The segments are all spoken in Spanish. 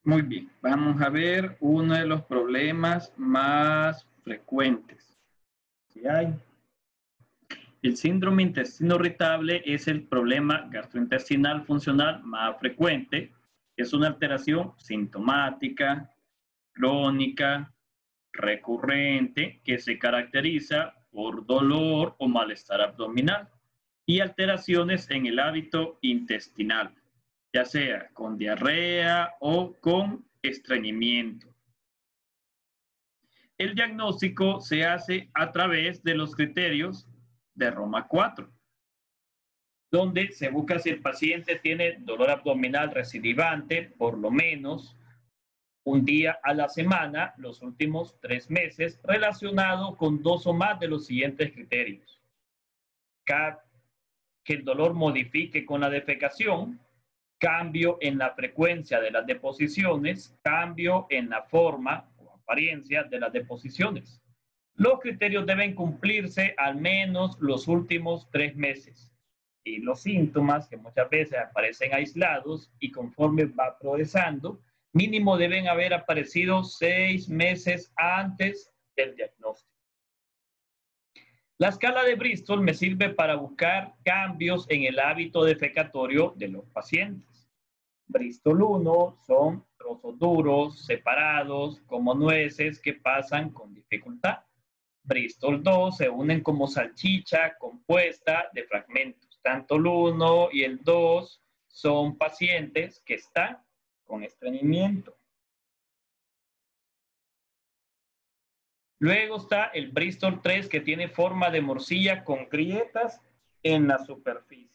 Muy bien, vamos a ver uno de los problemas más frecuentes. ¿Sí hay? El síndrome intestino irritable es el problema gastrointestinal funcional más frecuente. Es una alteración sintomática, crónica, recurrente, que se caracteriza por dolor o malestar abdominal y alteraciones en el hábito intestinal, ya sea con diarrea o con estreñimiento. El diagnóstico se hace a través de los criterios de Roma 4, donde se busca si el paciente tiene dolor abdominal recidivante, por lo menos un día a la semana, los últimos 3 meses, relacionado con 2 o más de los siguientes criterios. Que el dolor modifique con la defecación, cambio en la frecuencia de las deposiciones, cambio en la forma o apariencia de las deposiciones. Los criterios deben cumplirse al menos los últimos 3 meses. Y los síntomas, que muchas veces aparecen aislados y conforme va progresando, mínimo deben haber aparecido 6 meses antes del diagnóstico. La escala de Bristol me sirve para buscar cambios en el hábito defecatorio de los pacientes. Bristol 1 son trozos duros, separados, como nueces que pasan con dificultad. Bristol 2 se unen como salchicha compuesta de fragmentos. Tanto el 1 y el 2 son pacientes que están con estreñimiento. Luego está el Bristol 3, que tiene forma de morcilla con grietas en la superficie.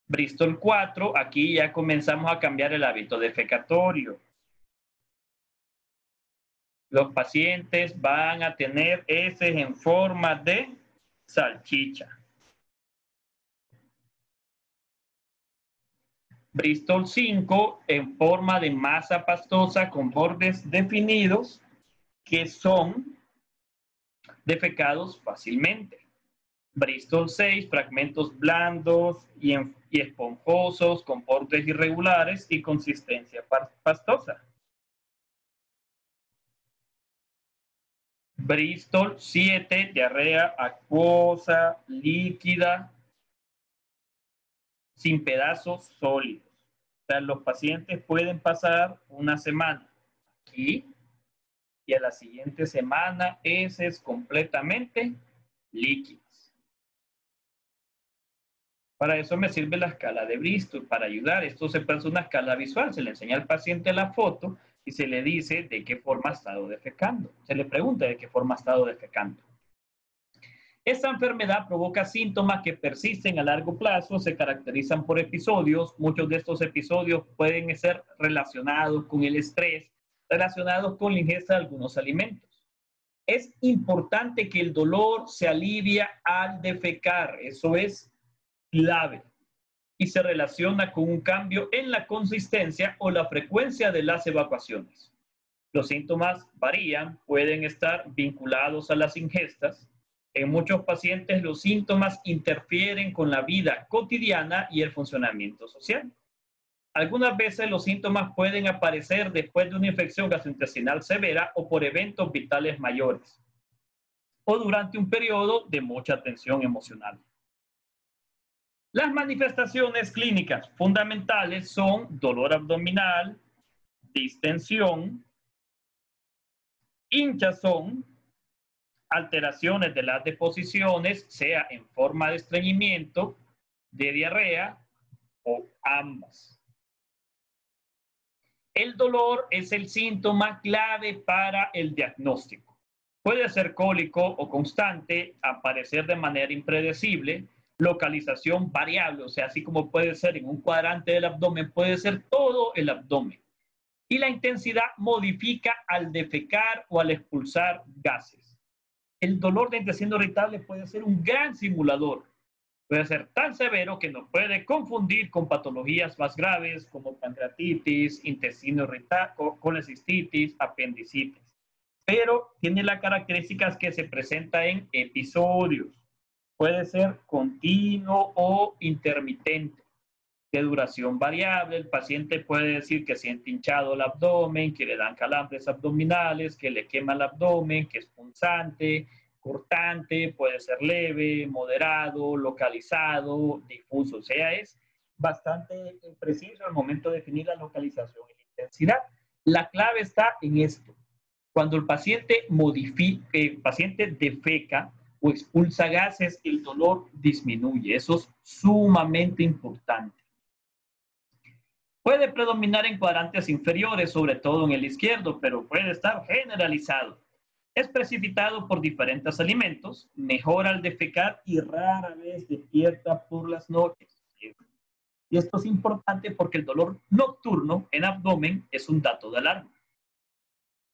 Bristol 4, aquí ya comenzamos a cambiar el hábito defecatorio. Los pacientes van a tener heces en forma de salchicha. Bristol 5 en forma de masa pastosa con bordes definidos que son defecados fácilmente. Bristol 6, fragmentos blandos y esponjosos con bordes irregulares y consistencia pastosa. Bristol 7, diarrea acuosa, líquida, sin pedazos sólidos. O sea, los pacientes pueden pasar una semana aquí y a la siguiente semana heces completamente líquidas. Para eso me sirve la escala de Bristol, para ayudar. Esto se pasa una escala visual, se le enseña al paciente la foto y se le dice de qué forma ha estado defecando. Se le pregunta de qué forma ha estado defecando. Esta enfermedad provoca síntomas que persisten a largo plazo, se caracterizan por episodios. Muchos de estos episodios pueden ser relacionados con el estrés, relacionados con la ingesta de algunos alimentos. Es importante que el dolor se alivia al defecar, eso es clave, y se relaciona con un cambio en la consistencia o la frecuencia de las evacuaciones. Los síntomas varían, pueden estar vinculados a las ingestas. En muchos pacientes los síntomas interfieren con la vida cotidiana y el funcionamiento social. Algunas veces los síntomas pueden aparecer después de una infección gastrointestinal severa o por eventos vitales mayores, o durante un periodo de mucha tensión emocional. Las manifestaciones clínicas fundamentales son dolor abdominal, distensión, hinchazón, alteraciones de las deposiciones, sea en forma de estreñimiento, de diarrea o ambas. El dolor es el síntoma clave para el diagnóstico. Puede ser cólico o constante, aparecer de manera impredecible, localización variable, o sea, así como puede ser en un cuadrante del abdomen, puede ser todo el abdomen. Y la intensidad modifica al defecar o al expulsar gases. El dolor de intestino irritable puede ser un gran simulador. Puede ser tan severo que nos puede confundir con patologías más graves como pancreatitis, intestino irritable, colecistitis, apendicitis. Pero tiene las características que se presenta en episodios. Puede ser continuo o intermitente. de duración variable. El paciente puede decir que siente hinchado el abdomen, que le dan calambres abdominales, que le quema el abdomen, que es punzante, cortante, puede ser leve, moderado, localizado, difuso. O sea, es bastante preciso al momento de definir la localización y la intensidad. La clave está en esto. Cuando el paciente defeca o expulsa gases, el dolor disminuye. Eso es sumamente importante. Puede predominar en cuadrantes inferiores, sobre todo en el izquierdo, pero puede estar generalizado. Es precipitado por diferentes alimentos, mejora al defecar y rara vez despierta por las noches. Y esto es importante porque el dolor nocturno en abdomen es un dato de alarma.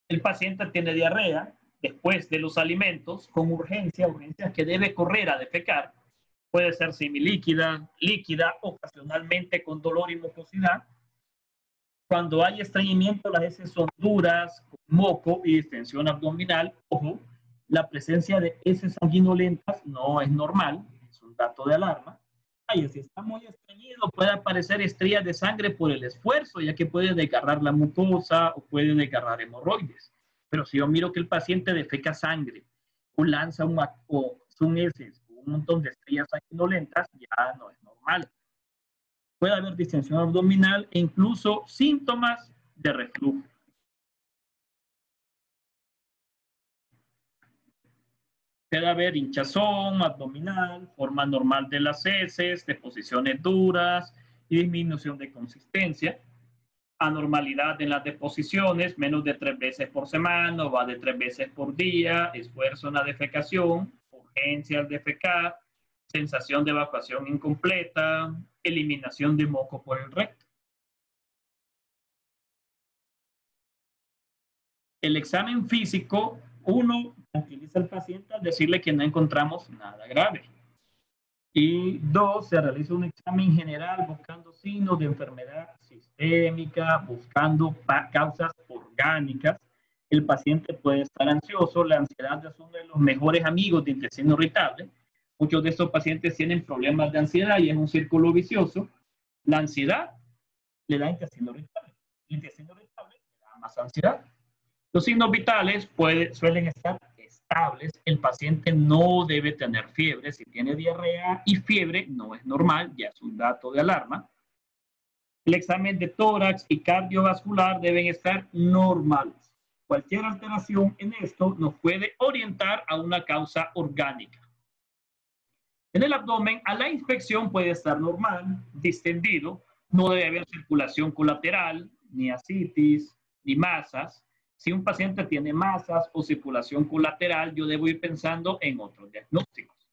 El paciente tiene diarrea después de los alimentos con urgencia que debe correr a defecar. Puede ser semilíquida, líquida, ocasionalmente con dolor y mucosidad. Cuando hay estreñimiento, las heces son duras, con moco y distensión abdominal. Ojo, la presencia de heces sanguinolentas no es normal, es un dato de alarma. Si está muy estreñido, puede aparecer estrías de sangre por el esfuerzo, ya que puede desgarrar la mucosa o puede desgarrar hemorroides. Pero si yo miro que el paciente defeca sangre o lanza son heces, un montón de estrías sanguinolentas, ya no es normal. Puede haber distensión abdominal e incluso síntomas de reflujo. Puede haber hinchazón abdominal, forma normal de las heces, deposiciones duras y disminución de consistencia. Anormalidad en las deposiciones, menos de 3 veces por semana, o va de 3 veces por día, esfuerzo en la defecación, urgencia al defecar, sensación de evacuación incompleta, eliminación de moco por el recto. El examen físico, uno tranquiliza al paciente al decirle que no encontramos nada grave. Y 2, se realiza un examen general buscando signos de enfermedad sistémica, buscando causas orgánicas. El paciente puede estar ansioso. La ansiedad es uno de los mejores amigos de intestino irritable. Muchos de estos pacientes tienen problemas de ansiedad y es un círculo vicioso. La ansiedad le da intestino irritable. El intestino irritable le da más ansiedad. Los signos vitales suelen estar estables. El paciente no debe tener fiebre. Si tiene diarrea y fiebre, no es normal, ya es un dato de alarma. El examen de tórax y cardiovascular deben estar normales. Cualquier alteración en esto nos puede orientar a una causa orgánica. En el abdomen, a la inspección puede estar normal, distendido, no debe haber circulación colateral, ni ascitis, ni masas. Si un paciente tiene masas o circulación colateral, yo debo ir pensando en otros diagnósticos.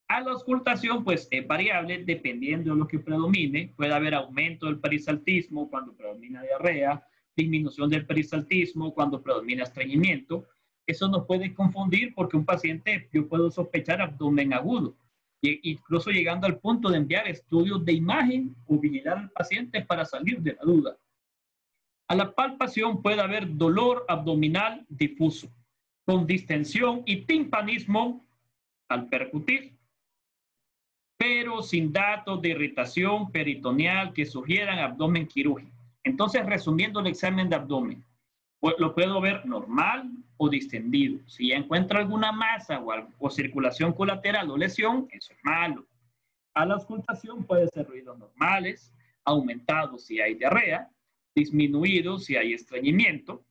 A la auscultación, pues es variable dependiendo de lo que predomine. Puede haber aumento del perisaltismo cuando predomina diarrea, disminución del perisaltismo cuando predomina estreñimiento. Eso nos puede confundir porque un paciente, yo puedo sospechar abdomen agudo, incluso llegando al punto de enviar estudios de imagen o vigilar al paciente para salir de la duda. A la palpación puede haber dolor abdominal difuso, con distensión y timpanismo al percutir, pero sin datos de irritación peritoneal que sugieran abdomen quirúrgico. Entonces, resumiendo el examen de abdomen, lo puedo ver normal o distendido. Si ya encuentro alguna masa o circulación colateral o lesión, eso es malo. A la auscultación puede ser ruidos normales, aumentados si hay diarrea, disminuido si hay estreñimiento.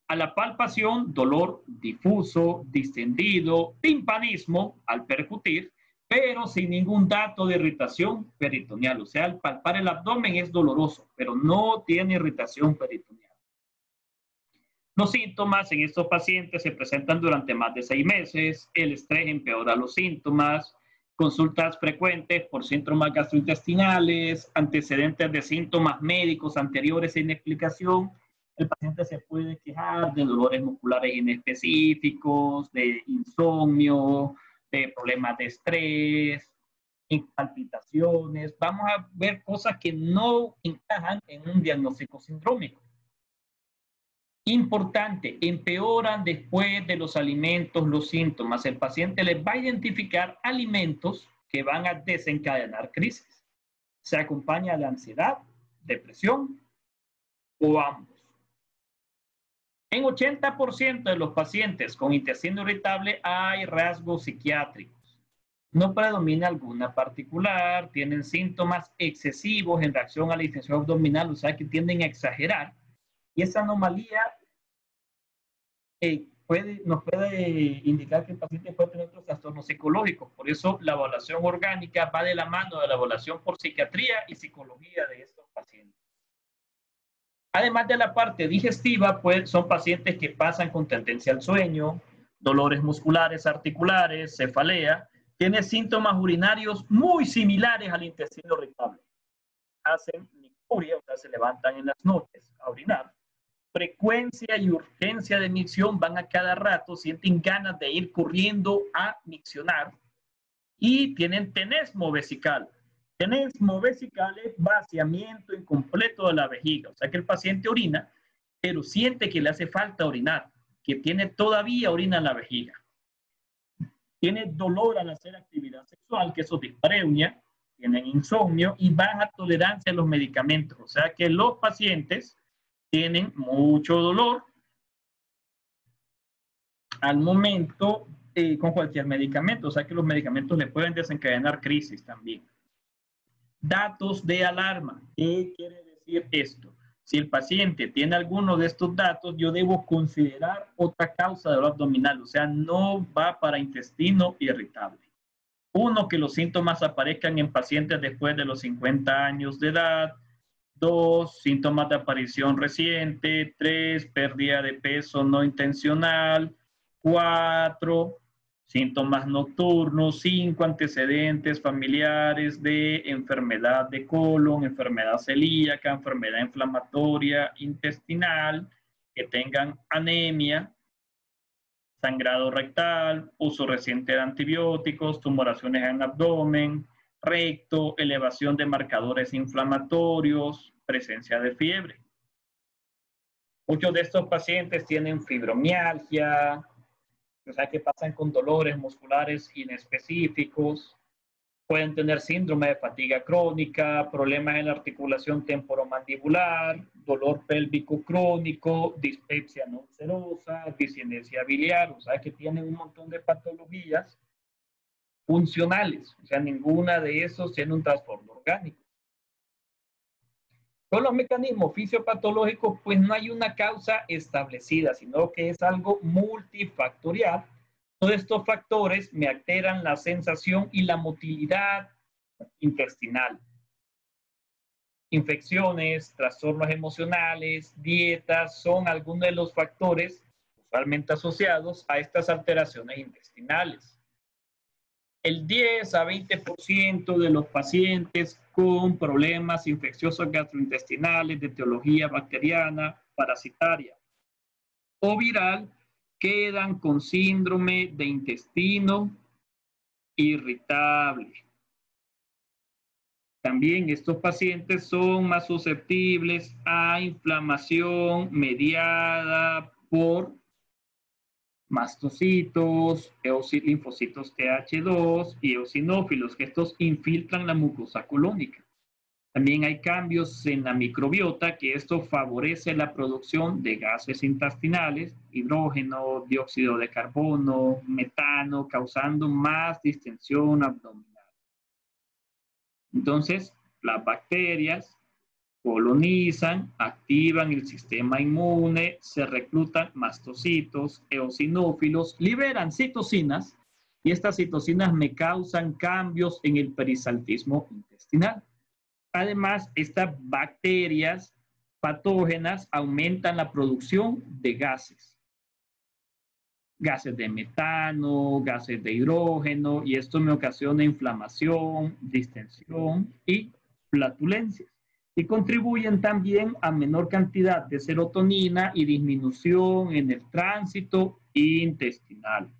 A la palpación, dolor difuso, distendido, timpanismo al percutir, pero sin ningún dato de irritación peritoneal. O sea, al palpar el abdomen es doloroso, pero no tiene irritación peritoneal. Los síntomas en estos pacientes se presentan durante más de 6 meses. El estrés empeora los síntomas. Consultas frecuentes por síntomas gastrointestinales, antecedentes de síntomas médicos anteriores sin explicación. El paciente se puede quejar de dolores musculares inespecíficos, de insomnio, de problemas de estrés, palpitaciones. Vamos a ver cosas que no encajan en un diagnóstico sindrómico. Importante, empeoran después de los alimentos los síntomas. El paciente les va a identificar alimentos que van a desencadenar crisis. se acompaña de ansiedad, depresión o ambos. En 80% de los pacientes con intestino irritable hay rasgos psiquiátricos. No predomina alguna particular, tienen síntomas excesivos en reacción a la distensión abdominal, o sea que tienden a exagerar. Y esa anomalía nos puede indicar que el paciente puede tener otros trastornos psicológicos. Por eso la evaluación orgánica va de la mano de la evaluación por psiquiatría y psicología de estos pacientes. Además de la parte digestiva, pues son pacientes que pasan con tendencia al sueño, dolores musculares, articulares, cefalea, tienen síntomas urinarios muy similares al intestino irritable. Hacen micturia, o sea, se levantan en las noches a orinar. Frecuencia y urgencia de micción van a cada rato, sienten ganas de ir corriendo a miccionar y tienen tenesmo vesical. Tenesmo vesical es vaciamiento incompleto de la vejiga, o sea que el paciente orina, pero siente que le hace falta orinar, que tiene todavía orina en la vejiga. Tiene dolor al hacer actividad sexual, que eso es dispareunia, tienen insomnio y baja tolerancia a los medicamentos, o sea que los pacientes tienen mucho dolor al momento con cualquier medicamento, o sea que los medicamentos le pueden desencadenar crisis también. Datos de alarma. ¿Qué quiere decir esto? Si el paciente tiene alguno de estos datos, yo debo considerar otra causa de dolor abdominal, o sea, no va para intestino irritable. Uno, que los síntomas aparezcan en pacientes después de los 50 años de edad. 2, síntomas de aparición reciente. 3, pérdida de peso no intencional. 4, síntomas nocturnos. 5, antecedentes familiares de enfermedad de colon, enfermedad celíaca, enfermedad inflamatoria intestinal, que tengan anemia, sangrado rectal, uso reciente de antibióticos, tumoraciones en el abdomen, recto, elevación de marcadores inflamatorios, presencia de fiebre. Muchos de estos pacientes tienen fibromialgia, o sea que pasan con dolores musculares inespecíficos, pueden tener síndrome de fatiga crónica, problemas en la articulación temporomandibular, dolor pélvico crónico, dispepsia no ulcerosa, discinesia biliar, o sea que tienen un montón de patologías funcionales, o sea, ninguna de esos tiene un trastorno orgánico. Con los mecanismos fisiopatológicos, pues no hay una causa establecida, sino que es algo multifactorial. Todos estos factores me alteran la sensación y la motilidad intestinal. Infecciones, trastornos emocionales, dietas, son algunos de los factores usualmente asociados a estas alteraciones intestinales. El 10 a 20% de los pacientes con problemas infecciosos gastrointestinales de etiología bacteriana, parasitaria o viral quedan con síndrome de intestino irritable. También estos pacientes son más susceptibles a inflamación mediada por mastocitos, linfocitos TH2 y eosinófilos, que estos infiltran la mucosa colónica. También hay cambios en la microbiota, que esto favorece la producción de gases intestinales, hidrógeno, dióxido de carbono, metano, causando más distensión abdominal. Entonces, las bacterias colonizan, activan el sistema inmune, se reclutan mastocitos, eosinófilos, liberan citocinas y estas citocinas me causan cambios en el perisaltismo intestinal. Además, estas bacterias patógenas aumentan la producción de gases. Gases de metano, gases de hidrógeno, y esto me ocasiona inflamación, distensión y flatulencias. Y contribuyen también a menor cantidad de serotonina y disminución en el tránsito intestinal.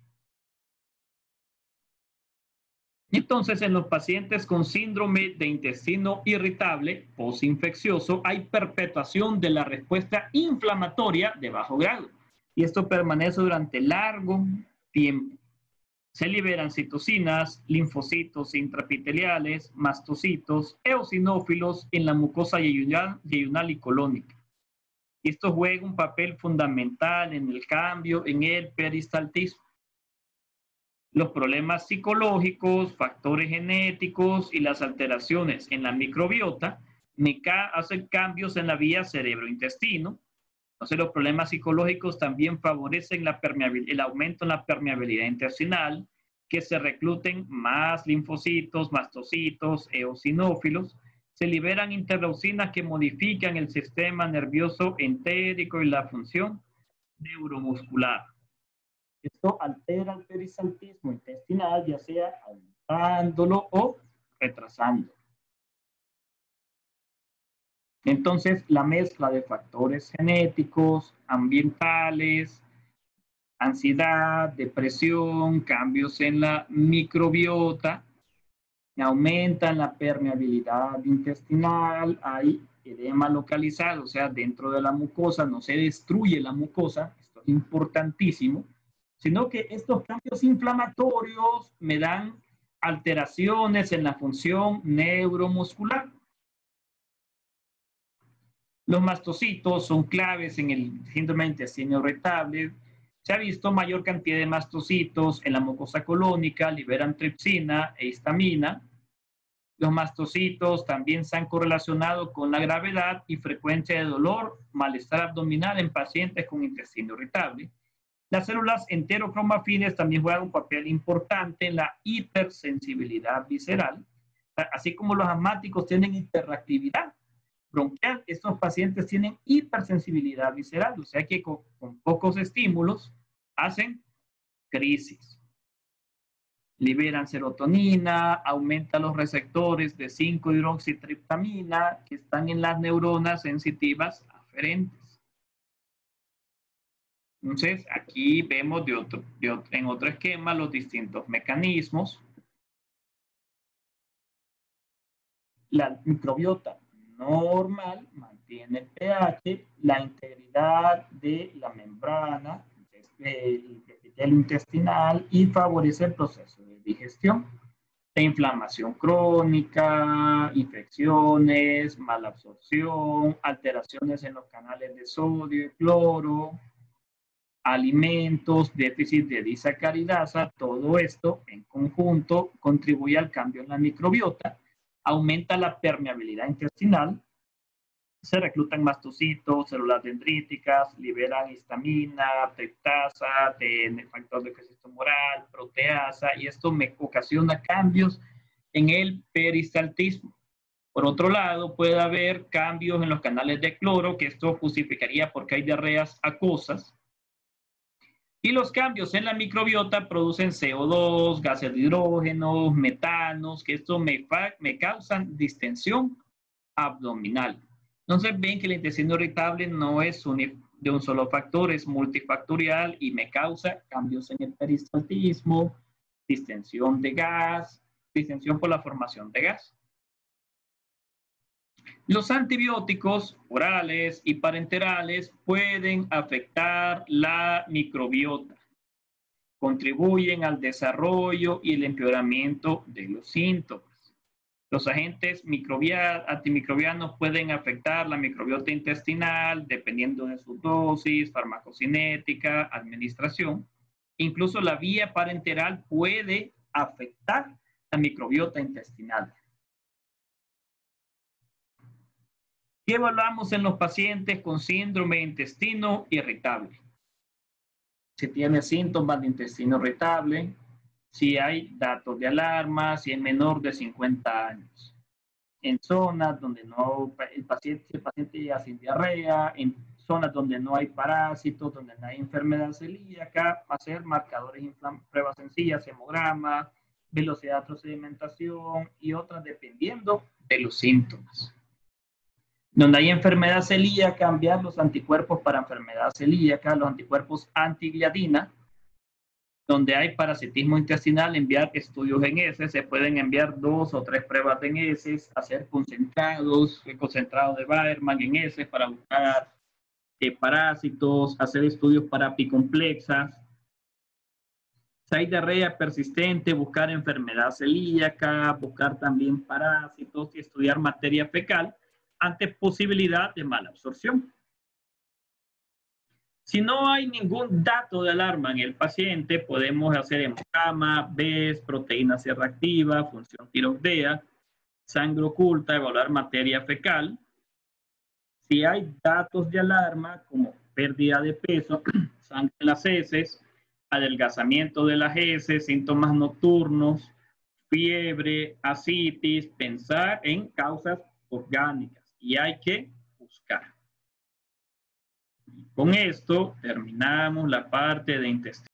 Entonces, en los pacientes con síndrome de intestino irritable postinfeccioso hay perpetuación de la respuesta inflamatoria de bajo grado y esto permanece durante largo tiempo. Se liberan citocinas, linfocitos intraepiteliales, mastocitos, eosinófilos en la mucosa yeyunal y colónica. Esto juega un papel fundamental en el cambio en el peristaltismo. Los problemas psicológicos, factores genéticos y las alteraciones en la microbiota hacen cambios en la vía cerebro-intestino. Entonces, los problemas psicológicos también favorecen el aumento en la permeabilidad intestinal, que se recluten más linfocitos, mastocitos, eosinófilos. Se liberan interleucinas que modifican el sistema nervioso entérico y la función neuromuscular. Esto altera el peristaltismo intestinal, ya sea aumentándolo o retrasándolo. Entonces, la mezcla de factores genéticos, ambientales, ansiedad, depresión, cambios en la microbiota, aumentan la permeabilidad intestinal, hay edema localizado, o sea, dentro de la mucosa no se destruye la mucosa, esto es importantísimo, sino que estos cambios inflamatorios me dan alteraciones en la función neuromuscular. Los mastocitos son claves en el síndrome de intestino irritable. Se ha visto mayor cantidad de mastocitos en la mucosa colónica, liberan tripsina e histamina. Los mastocitos también se han correlacionado con la gravedad y frecuencia de dolor, malestar abdominal en pacientes con intestino irritable. Las células enterocromafines también juegan un papel importante en la hipersensibilidad visceral, así como los asmáticos tienen hiperactividad bronquial, estos pacientes tienen hipersensibilidad visceral, o sea que con pocos estímulos hacen crisis. Liberan serotonina, aumentan los receptores de 5-hidroxitriptamina que están en las neuronas sensitivas aferentes. Entonces, aquí vemos en otro esquema los distintos mecanismos. La microbiota normal mantiene el pH, la integridad de la membrana del epitelio intestinal y favorece el proceso de digestión. La inflamación crónica, infecciones, malabsorción, alteraciones en los canales de sodio y cloro, alimentos, déficit de disacaridasa, todo esto en conjunto contribuye al cambio en la microbiota, aumenta la permeabilidad intestinal, se reclutan mastocitos, células dendríticas, liberan histamina, triptasa, factor de crecimiento tumoral, proteasa, y esto me ocasiona cambios en el peristaltismo. Por otro lado, puede haber cambios en los canales de cloro, que esto justificaría porque hay diarreas acuosas. Y los cambios en la microbiota producen CO2, gases de hidrógeno, metanos, que esto me causan distensión abdominal. Entonces ven que el intestino irritable no es de un solo factor, es multifactorial y me causa cambios en el peristaltismo, distensión de gas, distensión por la formación de gas. Los antibióticos orales y parenterales pueden afectar la microbiota, contribuyen al desarrollo y el empeoramiento de los síntomas. Los agentes antimicrobianos pueden afectar la microbiota intestinal dependiendo de su dosis, farmacocinética, administración. Incluso la vía parenteral puede afectar la microbiota intestinal. ¿Qué evaluamos en los pacientes con síndrome de intestino irritable? Si tiene síntomas de intestino irritable, si hay datos de alarma, si es menor de 50 años. En zonas donde el paciente ya sin diarrea, en zonas donde no hay parásitos, donde no hay enfermedad celíaca, hacer marcadores, pruebas sencillas, hemograma, velocidad de sedimentación y otras dependiendo de los síntomas. Donde hay enfermedad celíaca, cambiar los anticuerpos para enfermedad celíaca, los anticuerpos antigliadina. Donde hay parasitismo intestinal, enviar estudios en heces, se pueden enviar 2 o 3 pruebas en heces, hacer concentrados de Baerman en heces para buscar parásitos, hacer estudios para apicomplexas. Si hay diarrea persistente, buscar enfermedad celíaca, buscar también parásitos y estudiar materia fecal ante posibilidad de mala absorción. Si no hay ningún dato de alarma en el paciente, podemos hacer hemograma, BES, proteína C reactiva, función tiroidea, sangre oculta, evaluar materia fecal. Si hay datos de alarma como pérdida de peso, sangre en las heces, adelgazamiento de las heces, síntomas nocturnos, fiebre, ascitis, pensar en causas orgánicas y hay que buscar. Con esto terminamos la parte de intestino.